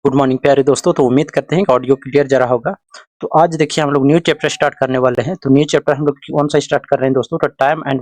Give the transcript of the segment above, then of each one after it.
Good morning प्यारे दोस्तों। तो उम्मीद करते हैं कि ऑडियो क्लियर जा रहा होगा। तो आज देखिए हम लोग न्यू चैप्टर स्टार्ट करने वाले हैं। तो न्यू चैप्टर हम लोग कौन सा स्टार्ट कर रहे हैं दोस्तों? तो टाइम एंड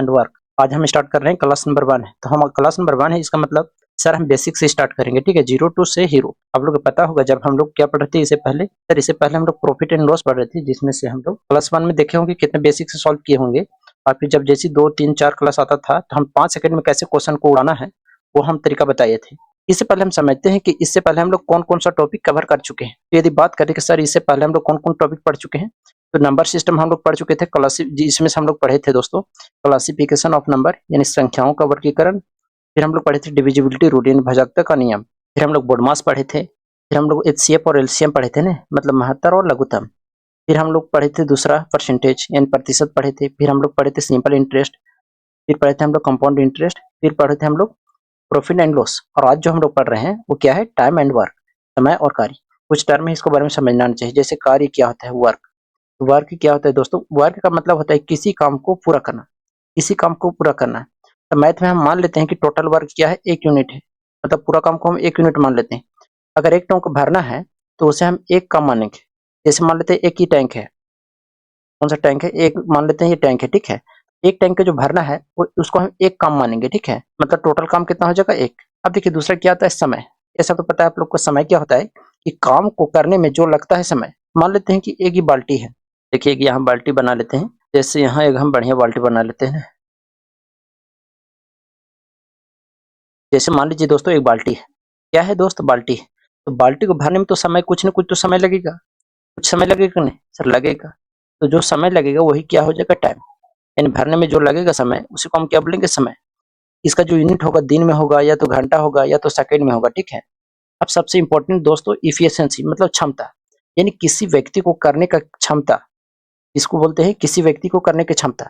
वर्क आज हम स्टार्ट कर रहे हैं। क्लास नंबर 1 है, तो हम क्लास नंबर 1 है, इसका मतलब सर हम बेसिक से स्टार्ट करेंगे, ठीक है, 0 टू से हीरो। आप लोग को पता होगा जब हम लोग क्या पढ़ रहे थे इससे पहले, सर इससे पहले हम लोग प्रॉफिट एंड लॉस पढ़ रहे थे, जिसमें से हम लोग क्लास 1 में देखे होंगे कितने बेसिक से सॉल्व किए होंगे। और फिर जब जैसी 2 3 4 क्लास आता था तो हम 5 सेकंड में कैसे क्वेश्चन को उड़ाना है वो हम तरीका बताए थे। इससे पहले हम समझते हैं कि इससे पहले हम लोग कौन-कौन सा टॉपिक कवर कर चुके हैं। तो यदि बात करें कि सर इससे पहले हम लोग कौन-कौन टॉपिक पढ़ चुके हैं, तो नंबर सिस्टम हम लोग पढ़ चुके थे। इसमें से हम लोग पढ़े थे दोस्तों क्लासिफिकेशन ऑफ नंबर, यानी संख्याओं का वर्गीकरण। फिर हम लोग पढ़े थे डिविजिबिलिटी रूल, यानी भाजकता का नियम। फिर हम लोग बोडमास पढ़े थे। फिर हम लोग एचसीएफ और एलसीएम पढ़े थे ना, मतलब महत्तर और लघुत्तम। फिर हम लोग पढ़े थे दूसरा परसेंटेज, यानी प्रतिशत पढ़े थे। फिर हम लोग पढ़े थे सिंपल इंटरेस्ट। फिर पढ़े थे हम लोग कंपाउंड इंटरेस्ट। फिर पढ़े थे हम लोग प्रॉफिट एंड लॉस। और आज जो हम लोग पढ़ रहे हैं वो क्या है? टाइम एंड वर्क, समय और कार्य। कुछ टर्म है, इसको बारे में समझना चाहिए। जैसे कार्य क्या होता है? वर्क। वर्क क्या होता है दोस्तों? वर्क का मतलब होता है किसी काम को पूरा करना, किसी काम को पूरा करना। तो मैथ में हम मान लेते हैं कि टोटल वर्क क्या है? 1 यूनिट है, मतलब पूरा काम को हम 1 यूनिट मान लेते हैं। अगर एक टैंक को भरना है तो उसे हम एक काम मानेंगे। जैसे मान लेते हैं एक ही टैंक है। कौन सा टैंक है? एक मान लेते हैं ये टैंक है, ठीक है। एक टैंक का जो भरना है वो उसको हम एक काम मानेंगे, ठीक है। मतलब टोटल काम कितना हो जाएगा? एक। अब देखिए दूसरा क्या आता है? समय। ऐसा तो पता है आप लोग को, समय क्या होता है कि काम को करने में जो लगता है समय। मान लेते हैं कि एक ही बाल्टी है। देखिए कि यहाँ बाल्टी बना लेते हैं। जैसे यहाँ एक हम बढ़िया बाल्टी बना लेते हैं। जैसे मान लीजिए दोस्तों एक बाल्टी है। क्या है दोस्त? बाल्टी है। तो बाल्टी को भरने में तो समय, कुछ न कुछ तो समय लगेगा। कुछ समय लगेगा नहीं सर? लगेगा। तो जो समय लगेगा वही क्या हो जाएगा? टाइम। यानी भरने में जो लगेगा समय, उसी को हम क्या बोलेंगे? समय। इसका जो यूनिट होगा दिन में होगा, या तो घंटा होगा, या तो सेकंड में होगा, ठीक है। अब सबसे इंपॉर्टेंट दोस्तों इफिशिएंसी, मतलब क्षमता, यानी किसी व्यक्ति को करने का क्षमता। इसको बोलते हैं किसी व्यक्ति को करने की क्षमता।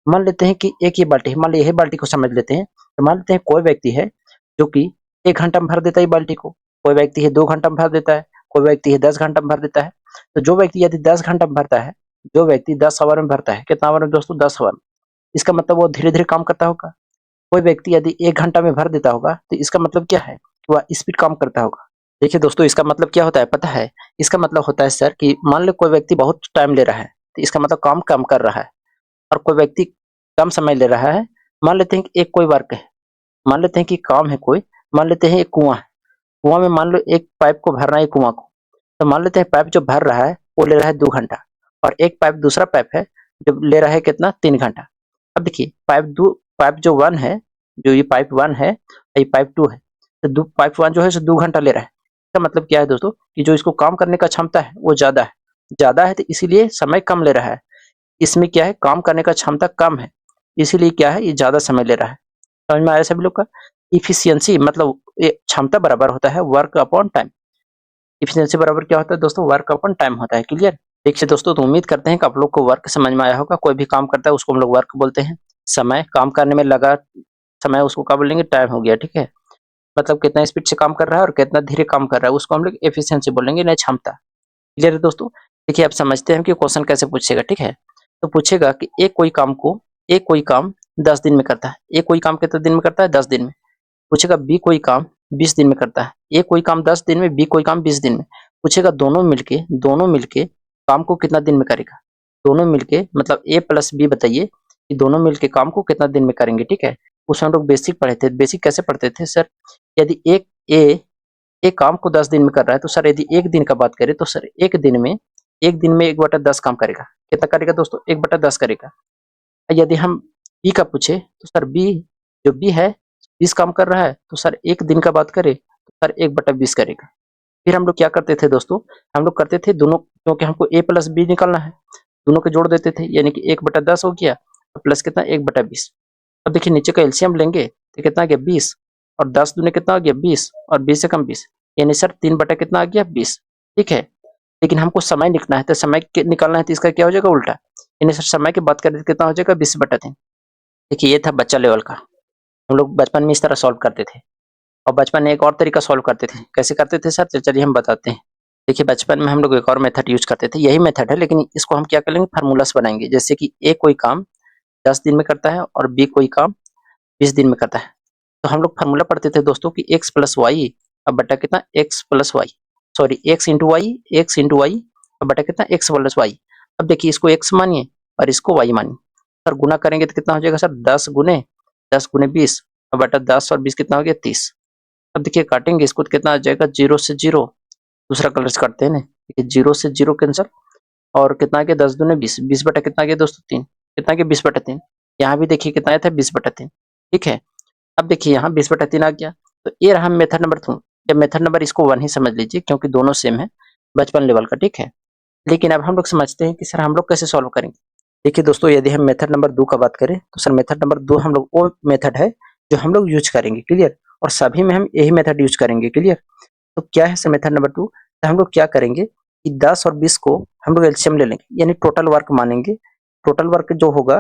मान लेते हैं कि एक ये बाल्टी है, मान लीजिए यही बाल्टी को समझ लेते हैं। तो मान लेते हैं कोई व्यक्ति है जो कि 1 घंटा में भर देता है बाल्टी को, कोई व्यक्ति है 2 घंटा में भर देता है, कोई व्यक्ति है 10 घंटा में भर देता है। तो जो व्यक्ति यदि 10 घंटा में भरता है, जो व्यक्ति 10 आवर में भरता है, कितना आवर में दोस्तों? 10 आवर में। इसका मतलब वो धीरे-धीरे काम करता होगा। कोई व्यक्ति यदि 1 घंटा में भर देता होगा तो इसका मतलब क्या है? कि वह स्पीड काम करता होगा। देखिए दोस्तों इसका मतलब क्या होता है पता है? इसका मतलब होता है सर कि मान लो कोई व्यक्ति बहुत टाइम ले रहा है, तो इसका मतलब काम कम कर रहा है। और कोई व्यक्ति कम समय ले रहा है। मान लेते हैं कि एक कोई वर्क है, मान लेते हैं कि काम है कोई, मान लेते हैं एक कुआँ है। कुआँ में मान लो एक पाइप को भरना है कुआँ को। तो मान लेते हैं पाइप जो भर रहा है वो ले रहा है 2 घंटा, और एक पाइप दूसरा पाइप है जो ले रहा है कितना? 3 घंटा। अब देखिए पाइप जो 1 है, जो ये पाइप 1 है और ये पाइप 2 है, तो पाइप 1 जो है 2 घंटा ले रहा है। इसका मतलब क्या है दोस्तों? कि जो इसको काम करने का क्षमता है वो ज़्यादा है, तो इसीलिए समय कम ले रहा है। इसमें क्या है? काम करने का क्षमता कम है, इसीलिए क्या है? ये ज़्यादा समय ले रहा है। समझ में आया सभी लोग का? इफिशियंसी मतलब ये क्षमता बराबर होता है वर्क अपॉन टाइम। इफिशियंसी बराबर क्या होता है दोस्तों? वर्क अपॉन टाइम होता है। क्लियर? देखिए दोस्तों तो उम्मीद करते हैं कि आप लोग को वर्क समझ में आया होगा। कोई भी काम करता है उसको हम लोग वर्क बोलते हैं। समय, काम करने में लगा समय, उसको क्या बोलेंगे? टाइम हो गया, ठीक है। मतलब कितना स्पीड से काम कर रहा है और कितना धीरे काम कर रहा है, उसको हम लोग एफिशिएंसी बोलेंगे, नहीं क्षमता। क्लियर है दोस्तों? देखिए अब समझते हैं कि क्वेश्चन कैसे पूछेगा, ठीक है। तो पूछेगा कि एक कोई काम 10 दिन में करता है। एक कोई काम कितने दिन में करता है? 10 दिन में। पूछेगा बी कोई काम 20 दिन में करता है। ए कोई काम 10 दिन में, बी कोई काम 20 दिन में। पूछेगा दोनों मिलके काम को कितना दिन में करेगा? दोनों मिलके मतलब ए प्लस बी बताइए कि दोनों मिलके काम को कितना दिन में करेंगे, ठीक है। उसमें हम लोग बेसिक पढ़े थे। बेसिक कैसे पढ़ते थे सर? यदि एक काम को 10 दिन में कर रहा है तो सर यदि एक दिन का बात करें तो सर एक दिन में 1/10 काम करेगा। कितना करेगा दोस्तों? 1/10 करेगा। यदि हम बी का पूछे तो सर बी है 20 काम कर रहा है, तो सर एक दिन का बात करें तो सर 1/20 करेगा। फिर हम लोग क्या करते थे दोस्तों? हम लोग करते थे दोनों, क्योंकि हमको ए प्लस बी निकालना है, दोनों को जोड़ देते थे, यानी कि 1/10 हो गया प्लस कितना? 1/20। अब देखिए नीचे का एलसीएम लेंगे तो कितना आ गया? 20, और 10 दूनी कितना आ गया? 20, और 20 से कम 20, यानी सर 3 बटा कितना आ गया? 20, ठीक है। लेकिन हमको समय निकलना है, तो समय निकालना है, तो इसका क्या हो जाएगा? उल्टा। यानी सर समय की बात करें तो कितना हो जाएगा? 20/3। देखिए ये था बच्चा लेवल का। हम लोग बचपन में इस तरह सॉल्व करते थे। और बचपन में एक और तरीका सॉल्व करते थे। कैसे करते थे सर? तो चलिए हम बताते हैं। देखिए बचपन में हम लोग एक और मेथड यूज करते थे, यही मेथड है, लेकिन इसको हम क्या करेंगे? फार्मूलास बनाएंगे। जैसे कि ए कोई काम 10 दिन में करता है और बी कोई काम 20 दिन में करता है। तो हम लोग फार्मूला पढ़ते थे दोस्तों कि x प्लस वाई अब बटा कितना x plus Y, sorry x into Y अब बटा कितना x प्लस वाई। अब देखिए इसको x मानिए और इसको y मानिए, सर गुना करेंगे तो कितना हो जाएगा सर 10 गुने 20 अब बटा 10 और 20 कितना हो गया 30। अब देखिए काटेंगे इसको तो कितना आ जाएगा 0 से 0, दूसरा कलर से काटते हैं ना, देखिए 0 से 0 कैंसल और कितना आ गया 10 दूने 20, 20 बटा कितना आ गया दोस्तों 3, कितना आ गया 20 बटा 3। यहाँ भी देखिए कितना आया था 20 बटा 3, ठीक है। अब देखिए यहाँ 20 बटा 3 आ गया, तो ये रहा मेथड नंबर 2 या मेथड नंबर इसको 1 ही समझ लीजिए क्योंकि दोनों सेम है बचपन लेवल का, ठीक है। लेकिन अब हम लोग समझते हैं कि सर हम लोग कैसे सॉल्व करेंगे। देखिए दोस्तों यदि हम मेथड नंबर 2 का बात करें तो सर मेथड नंबर 2 हम लोग वो मेथड है जो हम लोग यूज करेंगे, क्लियर, और सभी में हम यही मेथड यूज करेंगे, क्लियर। तो क्या है सर मेथड नंबर 2, तो हम लोग क्या करेंगे कि 10 और 20 को हम लोग एलसीएम ले लेंगे यानी टोटल वर्क मानेंगे। टोटल वर्क जो होगा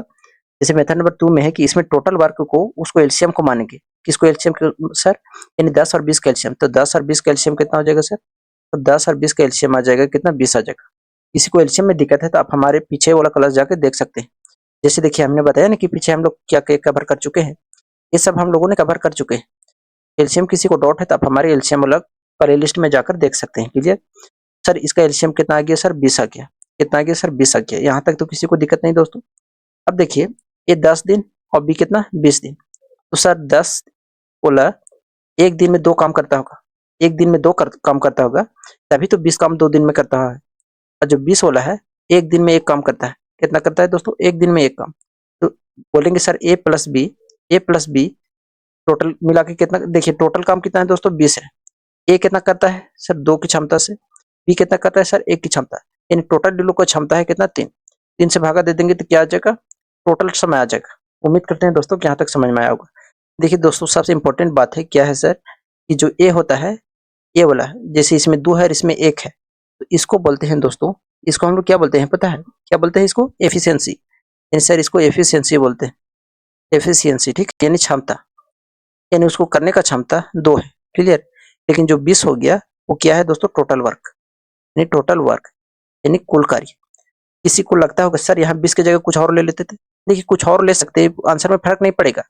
जैसे मेथड नंबर 2 में है कि इसमें टोटल वर्क को उसको एलसीएम को मानेंगे, किसको एलसीएम सर, यानी 10 और 20 का एलसीएम, तो 10 और 20 का एलसीएम कितना हो जाएगा सर, तो 10 और 20 का एलसीएम आ जाएगा कितना 20 आ जाएगा। किसी को एलसीएम में दिक्कत है तो आप हमारे पीछे वाला क्लास जाके देख सकते हैं। जैसे देखिए हमने बताया ना कि पीछे हम लोग क्या क्या कवर कर चुके हैं, ये सब हम लोगों ने कवर कर चुके हैं। एलसीएम किसी को डाउट है तो आप हमारे एलसीएम वाला प्ले लिस्ट में जाकर देख सकते हैं, क्लियर। सर इसका एलसीएम कितना आ गया सर 20 आ गया, कितना आ गया सर 20 आ गया, यहाँ तक तो किसी को दिक्कत नहीं दोस्तों। अब देखिए ये 10 दिन और बी कितना 20 दिन, तो सर 10 बोला एक दिन में 2 काम करता होगा, एक दिन में 2 काम करता होगा, तभी तो 20 काम 2 दिन में करता है। और जो 20 वाला है एक दिन में 1 काम करता है, कितना करता है दोस्तों एक दिन में 1 काम। तो बोलेंगे सर ए प्लस बी टोटल मिला के कितना, देखिए टोटल काम कितना है दोस्तों 20 है। ए कितना करता है सर 2 की क्षमता से, बी कितना करता है सर 1 की क्षमता, यानी टोटल डिलो का क्षमता है कितना 3, 3 से भागा दे देंगे तो क्या आ जाएगा टोटल समय आ जाएगा। उम्मीद करते हैं दोस्तों कि यहाँ तक समझ में आया होगा। देखिए दोस्तों सबसे इंपॉर्टेंट बात है क्या है सर कि जो ए होता है ये वाला है, जैसे इसमें 2 है और इसमें 1 है, तो इसको बोलते हैं दोस्तों, इसको हम लोग क्या बोलते हैं पता है, क्या बोलते हैं इसको एफिशिएंसी, यानी सर इसको एफिशिएंसी बोलते हैं, एफिशिएंसी, ठीक, यानी क्षमता, यानी उसको करने का क्षमता 2 है, क्लियर। लेकिन जो 20 हो गया वो क्या है दोस्तों टोटल वर्क, यानी टोटल वर्क यानी कुल कार्य। किसी को लगता होगा सर यहाँ 20 की जगह कुछ और ले लेते थे, देखिए कुछ और ले सकते हैं, आंसर में फर्क नहीं पड़ेगा,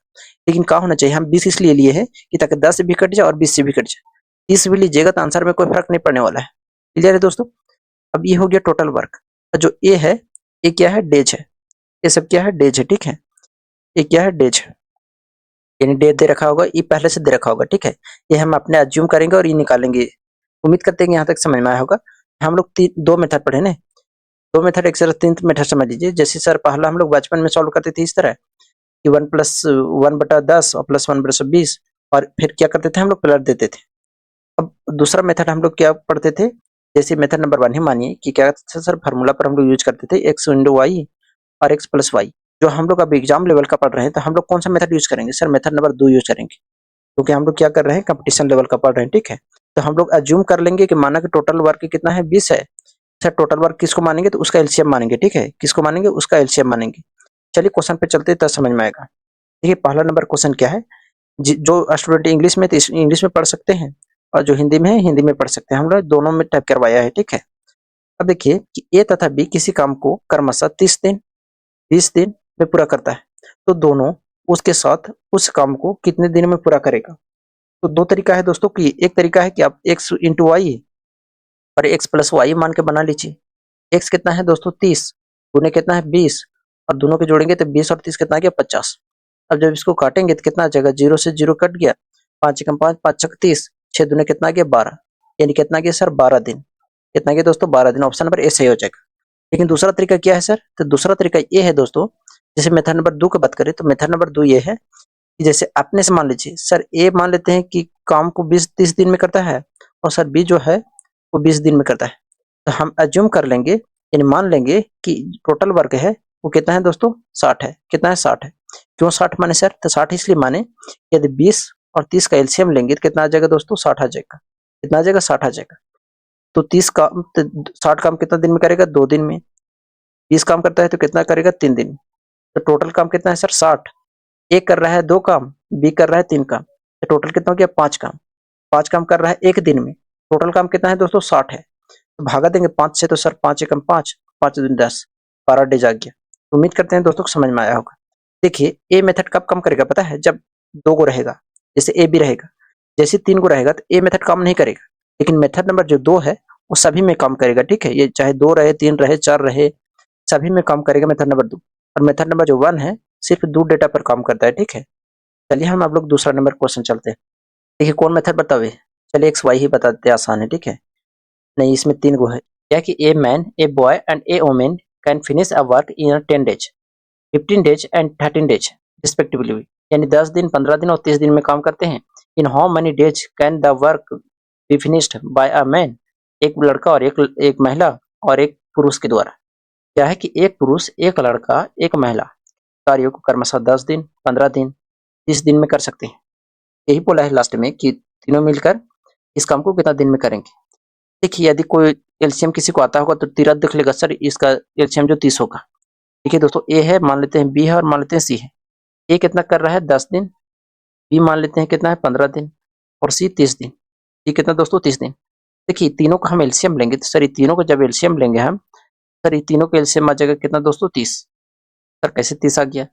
लेकिन क्या होना चाहिए हम 20 इसलिए लिए हैं कि ताकि 10 से भी कट जाए और 20 से भी कट जाए, 30 भी लीजिएगा तो आंसर में कोई फर्क नहीं पड़ने वाला है, क्लियर है दोस्तों। अब ये हो गया टोटल वर्क, जो ए है ये क्या है डेज है, ये सब क्या है डेज है, ठीक है, ये क्या है डेज है, यानी डेज दे रखा होगा, ये पहले से दे रखा होगा, ठीक है। ये हम अपने अज्यूम करेंगे और ये निकालेंगे। उम्मीद करते हैं कि यहाँ तक समझ में आया होगा। हम लोग 2 मेथड पढ़े ना, 2 मेथड एक सर 3 मेथड समझ लीजिए। जैसे सर पहला हम लोग बचपन में सॉल्व करते थे इस तरह कि 1+1/10 और +1/20 और फिर क्या करते थे हम लोग प्लस देते थे। अब दूसरा मेथड हम लोग क्या पढ़ते थे, जैसे मेथड नंबर 1 ही मानिए कि क्या था सर फार्मूला पर हम लोग यूज करते थे x इंटू वाई और x प्लस वाई। जो हम लोग अब एग्जाम लेवल का पढ़ रहे हैं तो हम लोग कौन सा मेथड यूज करेंगे सर मेथड नंबर 2 यूज करेंगे, क्योंकि हम लोग क्या कर रहे हैं कंपटीशन लेवल का पढ़ रहे हैं, ठीक है। तो हम लोग अज्यूम कर लेंगे कि माना कि टोटल वर्क कितना है 20 है, सर टोटल वर्क किसको मानेंगे तो उसका एलसीएम मानेंगे, ठीक है, किसको मानेंगे उसका एलसीएम मानेंगे। चलिए क्वेश्चन पे चलते हैं तब समझ में आएगा। देखिए पहला नंबर क्वेश्चन क्या है, जो स्टूडेंट इंग्लिश में तो इंग्लिश में पढ़ सकते हैं और जो हिंदी में है हिंदी में पढ़ सकते हैं, हम लोग दोनों में टाइप करवाया है, ठीक है। अब देखिए कि ए तथा बी किसी काम को क्रमशः 30 दिन 20 दिन में पूरा करता है, तो दोनों उसके साथ उस काम को कितने दिन में पूरा करेगा। तो 2 तरीका है दोस्तों कि एक तरीका है कि आप x इंटू वाई और x प्लस वाई मान के बना लीजिए। x कितना है दोस्तों 30 गुने कितना है 20 और दोनों के जोड़ेंगे तो 20 और 30 कितना आ गया 50। अब जब इसको काटेंगे तो कितना आ जाएगा 0 से 0 कट गया, 5 एकम 5 5 छक 30, 6 दूने कितना आ गया 12, यानी कितना आ गया सर 12 दिन, कितना आ गया दोस्तों 12 दिन। ऑप्शन नंबर ए सही हो जाएगा। लेकिन दूसरा तरीका क्या है सर, तो दूसरा तरीका ये है दोस्तों, जैसे मेथड नंबर 2 की बात करें तो मेथड नंबर 2 ये है कि जैसे अपने से मान लीजिए सर ए मान लेते हैं कि काम को 20-30 दिन में करता है और सर बी जो है वो 20 दिन में करता है, तो हम अज्यूम कर लेंगे यानी मान लेंगे कि टोटल वर्क है वो कितना है दोस्तों 60 है, कितना है 60 है। क्यों 60 माने सर, तो 60 इसलिए माने यदि 20 और 30 का एलसीएम लेंगे तो कितना आ जाएगा दोस्तों 60 आ जाएगा, कितना आ जाएगा 60 आ जाएगा। तो 30 काम तो 60 काम कितना दिन में करेगा 2 दिन में, 20 काम करता है तो कितना करेगा 3 दिन में, तो टोटल काम कितना है सर 60। ए कर रहा है 2 काम, बी कर रहा है 3 काम, तो टोटल कितना हो गया 5 काम, 5 काम कर रहा है 1 दिन में, टोटल काम कितना है दोस्तों 60 है। तो भागा देंगे 5 से तो सर 5 एकम 5 5 दूनी 10, 12 डेज आ गया। उम्मीद करते हैं दोस्तों को समझ में आया होगा। देखिए ए मेथड कब कम करेगा पता है, जब 2 गो रहेगा, जैसे ए बी रहेगा जैसे 3 को रहेगा तो ए मेथड काम नहीं करेगा, लेकिन मेथड नंबर जो 2 है वो सभी में काम करेगा, ठीक है। ये चाहे 2 रहे, 3 रहे, 4 रहे, सभी में काम करेगा मेथड नंबर 2। और मेथड नंबर जो 1 है सिर्फ 2 डेटा पर काम करता है, ठीक है। चलिए हम आप लोग दूसरा नंबर क्वेश्चन चलते हैं। देखिए कौन मेथड बतावे, चलिए एक्स वाई ही बता देते हैं, आसान है, ठीक है। नहीं, इसमें 3 गो है। क्या कि a man, a boy and A women can finish a work in 10 days, 15 days and 13 days respectively, यानी 10 दिन, 15 दिन और 30 दिन में काम करते हैं। In how many days can the work be finished by a man, एक लड़का और एक महिला और एक पुरुष के द्वारा। क्या है कि एक पुरुष, एक लड़का, एक महिला कार्यों को क्रमशः 10 दिन, 15 दिन, 30 दिन में कर सकते हैं। यही बोला है लास्ट में कि तीनों मिलकर इस काम को कितना दिन में करेंगे। देखिए यदि कोई एलसीएम किसी को आता होगा तो तीरा देख लेगा, सर इसका एलसीएम जो 30 होगा। देखिए दोस्तों, ए है, मान लेते हैं बी है और मान लेते हैं सी है। ए कितना कर रहा है 10 दिन, बी मान लेते हैं कितना है 15 दिन और सी 30 दिन। ये कितना दोस्तों 30 दिन। देखिए तीनों का हम एलसीएम लेंगे तो सर ये तीनों का जब एलसीएम लेंगे हम, सर ये तीनों का एलसीएम आ जाएगा कितना दोस्तों 30। सर कैसे 30 आ गया।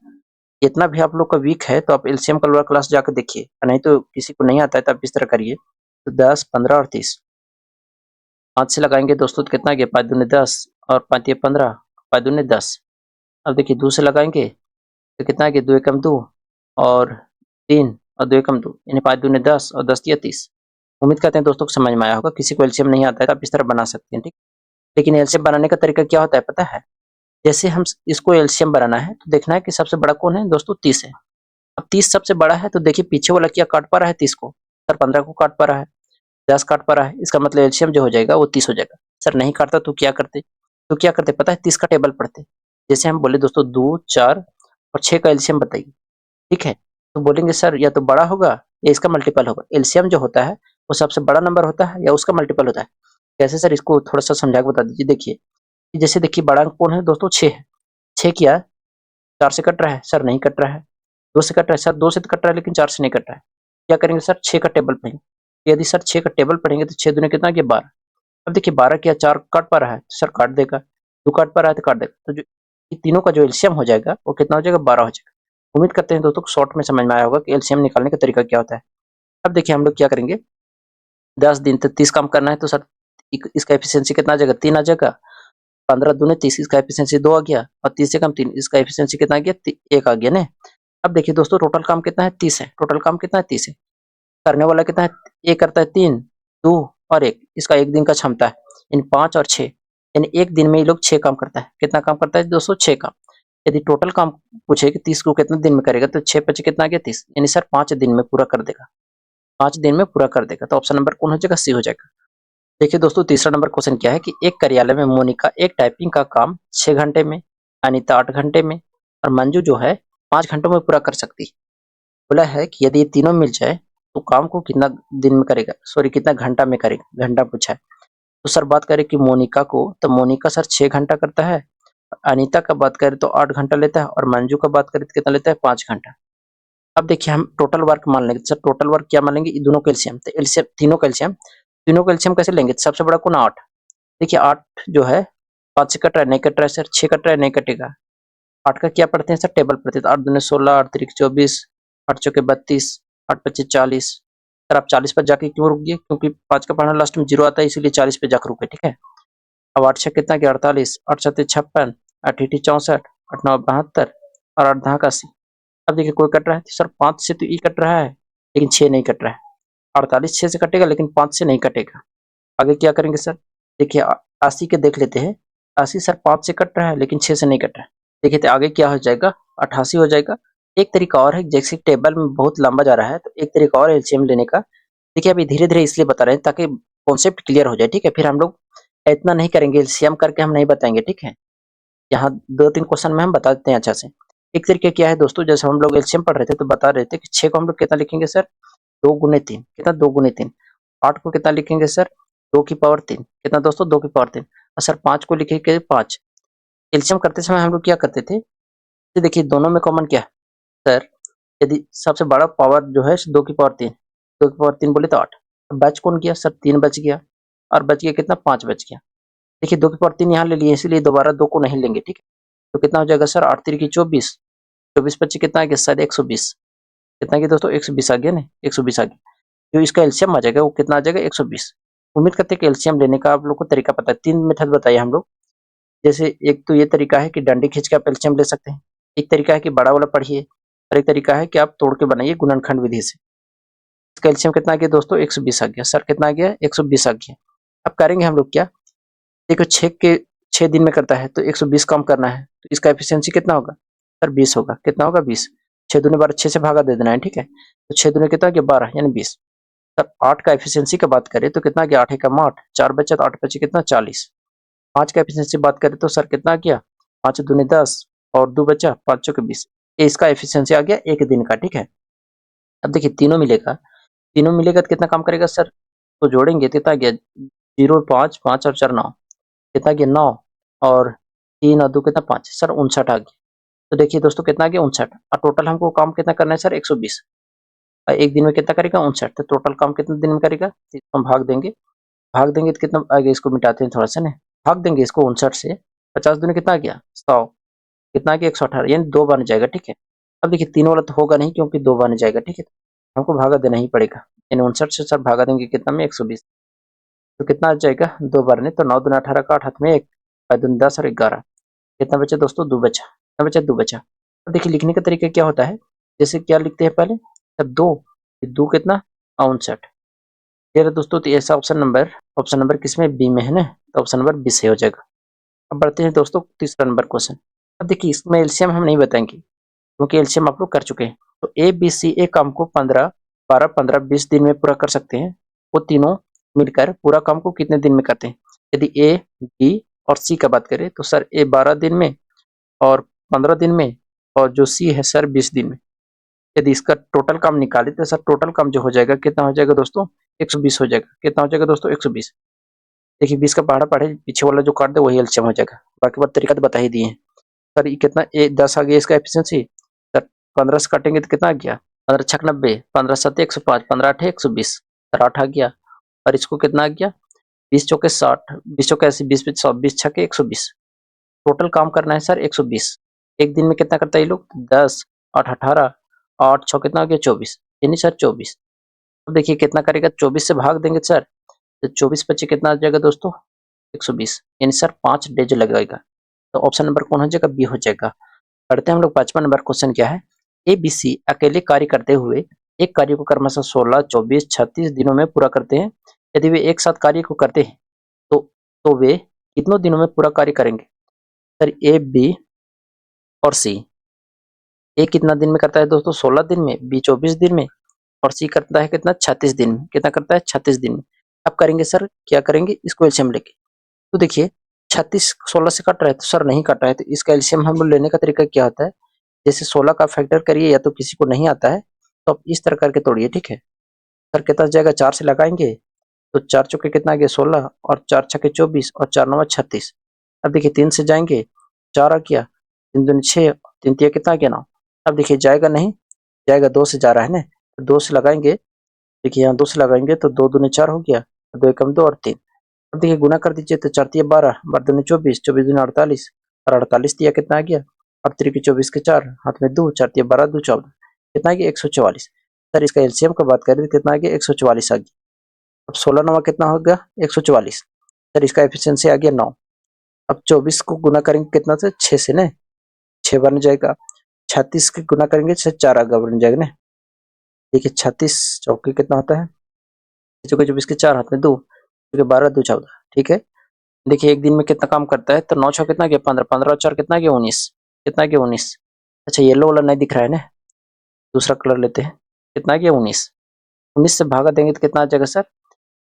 इतना भी आप लोग का वीक है तो आप एलसीएम का लोअर क्लास जाकर देखिए, नहीं तो किसी को नहीं आता है तो आप इस तरह करिए। तो 10, 15 और 30 5 से लगाएंगे दोस्तों तो कितना गया 5 दूनी 10 और 5 ये 15, 5 दूनी 10। अब देखिए 2 से लगाएंगे तो कितना गया 2 एकम 2 और 3 और 2 एकम 2, यानी 5 दूनी 10 और 10 या 30। उम्मीद करते हैं दोस्तों को समझ में आया होगा। किसी को एलसीएम नहीं आता है तो आप इस तरह बना सकते हैं, ठीक। लेकिन एलसीएम बनाने का तरीका क्या होता है पता है। जैसे हम इसको एलसीएम बनाना है तो देखना है कि सबसे बड़ा कौन है दोस्तों 30 है। अब 30 सबसे बड़ा है तो देखिए पीछे वाला क्या काट पा रहा है 30 को, सर 15 को काट पा रहा है, 10 काट पा रहा है, इसका मतलब एलसीएम जो हो जाएगा वो 30 हो जाएगा। सर नहीं काटता तो क्या करते, पता है 30 का टेबल पढ़ते। जैसे हम बोले दोस्तों 2, 4 और 6 का एलसीएम बताइए, ठीक है। तो बोलेंगे सर या तो बड़ा होगा या इसका मल्टीपल होगा। एलसीएम जो होता है वो सबसे बड़ा नंबर होता है या उसका मल्टीपल होता है। कैसे सर, इसको थोड़ा सा समझा के बता दीजिए। देखिए जैसे देखिए बड़ा अंक कौन है दोस्तों 6 है। 6 किया 4 से कट रहा है, सर नहीं कट रहा है। 2 से कट रहा है, सर 2 से तो कट रहा है लेकिन 4 से नहीं कट रहा है। क्या करेंगे सर 6 का टेबल पढ़ेंगे। यदि सर 6 का टेबल पढ़ेंगे तो 6 दूनी कितना गया 12। अब देखिए 12 किया 4 काट पा रहा है तो सर काट देगा, 2 काट पा रहा है तो काट देगा। तो जो ये तीनों का जो एलसीएम हो जाएगा वो कितना हो जाएगा 12 हो जाएगा। उम्मीद करते हैं दोस्तों को शॉर्ट में समझ में आया होगा कि एलसीएम निकालने का तरीका क्या होता है। अब देखिए हम लोग क्या करेंगे, 10 दिन तक 30 काम करना है तो सर इसका एफिशिएंसी कितना आ जाएगा 3 आ जाएगा। 15 दूनी 30, इसका एफिशिएंसी 2 आ गया और 30 से कम 3, इसका एफिशिएंसी कितना आ गया 1 आ गया ना। अब देखिए दोस्तों टोटल काम कितना है 30 है, टोटल काम कितना है 30 है। करने वाला कितना है, एक करता है 3, 2 और 1, इसका एक दिन का क्षमता है। इन 5 और 6, यानी एक दिन में ये लोग 6 काम करता है। कितना काम करता है दोस्तों 6 काम। यदि टोटल काम पूछे कि 30 को कितने दिन में करेगा तो 6 5 कितना आ गया 30, यानी सर 5 दिन में पूरा कर देगा, 5 दिन में पूरा कर देगा। तो ऑप्शन नंबर कौन हो जाएगा सी हो जाएगा। देखिए दोस्तों तीसरा नंबर क्वेश्चन क्या है कि एक कार्यालय में मोनिका एक टाइपिंग का काम 6 घंटे में, अनीता 8 घंटे में और मंजू जो है 5 घंटों में पूरा कर सकती है। बोला है कि यदि ये तीनों मिल जाए तो काम को कितना दिन में करेगा, सॉरी कितना घंटा में करेगा, घंटा पूछा है। तो सर बात करें कि मोनिका को, तो मोनिका सर 6 घंटा करता है। अनीता का बात करें तो 8 घंटा लेता है और मंजू का बात करें तो कितना लेता है 5 घंटा। अब देखिए हम टोटल वर्क मान लेंगे, सर टोटल वर्क क्या मान लेंगे, दोनों का एलसीएम। तो एलसीएम तीनों का एलसीएम कैसे लेंगे, सबसे बड़ा कौन 8। देखिए 8 जो है 5 से कट रहा है नहीं कट रहा है, सर 6 कट रहा है नहीं कटेगा। 8 का क्या पढ़ते हैं सर टेबल पढ़ते हैं, तो 8 दूनी 16, 8 तिरिक 24, 8 चौके 32, 8 पच्चीस 40। सर आप 40 पर जाके क्यों रुक गए, क्योंकि 5 का पढ़ना लास्ट में 0 आता है इसीलिए 40 पे जाकर रुके, ठीक है। अब 8 6 कितना गया 48, 8 7 56, 8 8 64, 8 9 72 और 8 10 81। अब देखिए कोई कट रहा है तो सर 5 से तो ई कट रहा है लेकिन 6 नहीं कट रहा है। 48 6 से कटेगा लेकिन 5 से नहीं कटेगा। आगे क्या करेंगे सर, देखिए 80 के देख लेते हैं। 80 सर 5 से कट रहा है लेकिन 6 से नहीं कट रहा है। देखिए तो आगे क्या हो जाएगा 88 हो जाएगा। एक तरीका और है, जैसे टेबल में बहुत लंबा जा रहा है तो एक तरीका और एलसीएम लेने का। देखिए अभी धीरे धीरे इसलिए बता रहे हैं ताकि कॉन्सेप्ट क्लियर हो जाए, ठीक है। फिर हम लोग इतना नहीं करेंगे, एलसीएम करके हम नहीं बताएंगे, ठीक है। यहाँ 2-3 क्वेश्चन में हम बता देते हैं अच्छा से। एक तरीके क्या है दोस्तों, जैसे हम लोग एलसीएम पढ़ रहे थे तो बता रहे थे कि 6 को हम लोग कितना लिखेंगे सर 2 गुने 3, कितना 2 गुने 3। 8 को कितना लिखेंगे सर 2 की पावर 3, कितना दोस्तों 2 की पावर 3। और सर 5 को लिखेंगे 5। एलसीएम करते समय हम लोग क्या करते थे, तो देखिए दोनों में कॉमन क्या है सर, यदि सबसे बड़ा पावर जो है 2 की पावर 3, 2 की पावर 3 बोले तो 8। अब बच कौन गया सर 3 बच गया और बच गया कितना 5 बच गया। देखिए 2 की पावर 3 यहाँ ले लिए इसलिए दोबारा 2 को नहीं लेंगे, ठीक है। तो कितना हो जाएगा सर 8 तिरिक 24, 24 बच्चे कितना आ गया सर 120, कितना आ गया दोस्तों 120 आ गया ना, 120 आ गया। जो इसका एलसीएम आ जाएगा वो कितना आ जाएगा 120। उम्मीद करते हैं कि एलसीएम लेने का आप लोग को तरीका पता है। 3 मेथड बताए हम लोग। जैसे एक तो ये तरीका है कि डंडी खींच के आप एलसीएम ले सकते हैं। एक तरीका है कि बड़ा वाला पढ़िए और एक तरीका है कि आप तोड़ के बनाइए गुणनखंड विधि से। इसका एलसीएम कितना आ गया दोस्तों 120 आ गया। सर कितना आ गया 120 आ गया। अब करेंगे हम लोग क्या, देखो 6 दिन में करता है तो 120 कम करना है तो इसका एफिशिएंसी कितना होगा सर 20 होगा। कितना होगा 20। 6 दूनी 12, 6 से भागा दे देना है, ठीक है। तो 6 दूनी कितना गया 12 यानी 20। तब 8 का एफिशिएंसी की बात करें तो कितना गया 8 एकम 8, 4 बचा तो 8 बचे कितना 40। 5 का एफिशिएंसी बात करें तो सर कितना गया 5 दूनी 10 और 2 बचा 5 चौके 20। ये इसका एफिशिएंसी आ गया एक दिन का, ठीक है। अब देखिए तीनों मिलेगा, तीनों मिलेगा तो कितना काम करेगा सर, तो जोड़ेंगे तो कितना गया 0 5 5 और 4 9, कितना गया 9 और 3 और 2 कितना 5 सर 59 आ गया। तो देखिए दोस्तों कितना गया 59 और टोटल हमको काम कितना करना है सर 120। एक दिन में कितना करेगा 59, तो टोटल काम कितने दिन में करेगा, तो इसको हम भाग देंगे तो कितना आ गया, इसको मिटाते हैं थोड़ा सा ना, भाग देंगे इसको 59 से। 50 दूनी कितना आ गया 100, कितना आ गया 118 यानी 2 बन जाएगा, ठीक है। अब देखिए 3 वाला तो होगा नहीं क्योंकि 2 बन जाएगा, ठीक है। हमको भागा देना ही पड़ेगा, यानी 59 से सर भागा देंगे कितना में 120, तो कितना आ जाएगा 2 बार नहीं तो 9 दूनी 18 का 8 हाथ में 1, 5 दूनी 10 और 11, कितना बचा दोस्तों 2 बचा, कितना बचा 2 बचा। अब देखिए लिखने का तरीका क्या होता है, जैसे क्या लिखते हैं पहले सर 2, 2 कितना 59। ये रहा दोस्तों, तो ऐसा ऑप्शन नंबर किसमें बी में है ना, तो ऑप्शन नंबर बी से हो जाएगा। अब बढ़ते हैं दोस्तों तीसरा नंबर क्वेश्चन। अब देखिए इसमें एलसीएम हम नहीं बताएंगे क्योंकि एलसीएम आप लोग कर चुके हैं। तो ए बी सी एक काम को 15 12 15 20 दिन में पूरा कर सकते हैं। वो तीनों मिलकर पूरा काम को कितने दिन में करते हैं। यदि ए बी और सी का बात करें तो सर ए 12 दिन में और 15 दिन में और जो सी है सर 20 दिन में। यदि इसका टोटल काम निकाले तो सर टोटल काम जो हो जाएगा कितना हो जाएगा दोस्तों 120 हो जाएगा। कितना हो जाएगा दोस्तों 120। देखिए 20 का पहाड़ा पढ़े पीछे वाला जो काट दे वही एलसीएम हो जाएगा। बाकी बात तरीका तो बता ही दिए हैं। सर ये कितना 10 आ गया इसका एफिशिएंसी। सर 15 से काटेंगे तो कितना आ गया 15 छक 90, 15 7 105, 15 8 120, सर 8 आ गया। और इसको कितना आ गया 20 चौके 60, 20 चौके 80, 20 100, 20 छके 120। टोटल काम करना है सर 120। एक दिन में कितना करता है ये लोग 10 8 18, 8 6 कितना आ गया 24 यानी सर 24। अब देखिए कितना करेगा 24 से भाग देंगे सर तो 24 बच्चे कितना आ जाएगा दोस्तों 120 यानी सर 5 डेज लगेगा। तो ऑप्शन नंबर कौन हो जाएगा बी हो जाएगा। पढ़ते हैं हम लोग 5वां नंबर क्वेश्चन क्या है। ए बी सी अकेले कार्य करते हुए एक कार्य को क्रमशः 16 24 36 दिनों में पूरा करते हैं। यदि वे एक साथ कार्य को करते हैं तो वे कितनों दिनों में पूरा कार्य करेंगे। सर ए बी और सी, ए कितना दिन में करता है दोस्तों 16 दिन में, बी 24 दिन में और सी करता है कितना 36 दिन में। कितना करता है 36 दिन में। अब करेंगे सर क्या करेंगे इसको एलसीएम लेके। तो देखिए 36 16 से कट रहा है तो सर नहीं कट रहा है तो इसका एलसीएम हम लोग लेने का तरीका क्या होता है, जैसे 16 का फैक्टर करिए या तो किसी को नहीं आता है तो आप इस तरह करके तोड़िए, ठीक है। सर कितना जाएगा 4 से लगाएंगे तो 4 चौके कितना आ गया 16 और 4 छक्के 24 और 4 नौ 36। अब देखिए 3 से जाएंगे 4 आ गया, 3 दूनी 6, 3 तिया कितना आ गया 9। अब देखिए जाएगा नहीं, जाएगा 2 से जा रहा है ना, तो 2 से लगाएंगे, देखिए यहाँ 2 से लगाएंगे तो 2 दूनी 4 हो गया, 2 एकम 2 और 3। अब देखिए गुना कर दीजिए तो 4 तिया 12, 12 दूनी 24, 24 दूनी 48 और 48 तिया कितना आ गया 8 तिया 24 के 4 हाथ में 2, 4 तिया 12 2 14, कितना आ गया 144। सर इसका एलसीएम का बात करें तो कितना आ गया 144 आ गया। अब 16 नवा कितना हो गया 144। सर इसका एफिशिएंसी आ गया 9। अब 24 को गुना करेंगे कितना से 6 से ना, 6 बन जाएगा। 36 के गुना करेंगे 6 4 आगे बन जाएगा ना। देखिए 36 चौके कितना होता है, चौके 24 के 4 हाथ में 2, क्योंकि 12 2 14, ठीक है। देखिए एक दिन में कितना काम करता है तो 9 6 कितना गया 15, 15 और 4 कितना गया 19, कितना गया 19। अच्छा येलो वाला नहीं दिख रहा है ना, दूसरा कलर लेते हैं, कितना गया 19। 19 से भागा देंगे तो कितना आ जाएगा सर,